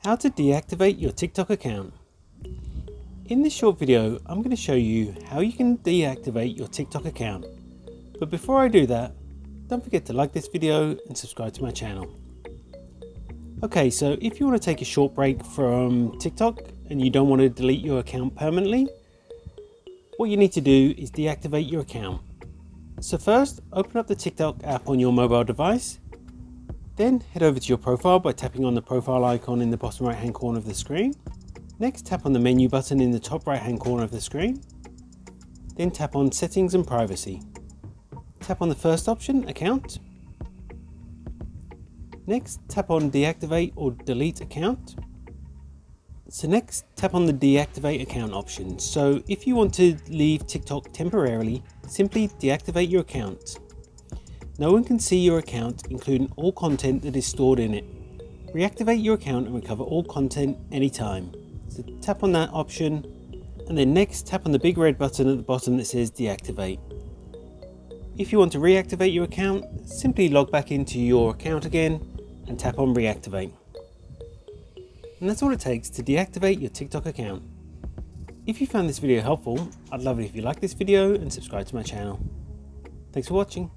How to deactivate your TikTok account. In this short video, I'm going to show you how you can deactivate your TikTok account. But before I do that, don't forget to like this video and subscribe to my channel. Okay, so if you want to take a short break from TikTok and you don't want to delete your account permanently, what you need to do is deactivate your account. So first, open up the TikTok app on your mobile device. Then head over to your profile by tapping on the profile icon in the bottom right hand corner of the screen. Next, tap on the menu button in the top right hand corner of the screen. Then tap on Settings and Privacy. Tap on the first option, Account. Next, tap on Deactivate or Delete Account. So next, tap on the Deactivate Account option. So if you want to leave TikTok temporarily, simply deactivate your account. No one can see your account, including all content that is stored in it. Reactivate your account and recover all content anytime. So tap on that option, and then next tap on the big red button at the bottom that says Deactivate. If you want to reactivate your account, simply log back into your account again and tap on Reactivate. And that's all it takes to deactivate your TikTok account. If you found this video helpful, I'd love it if you like this video and subscribe to my channel. Thanks for watching.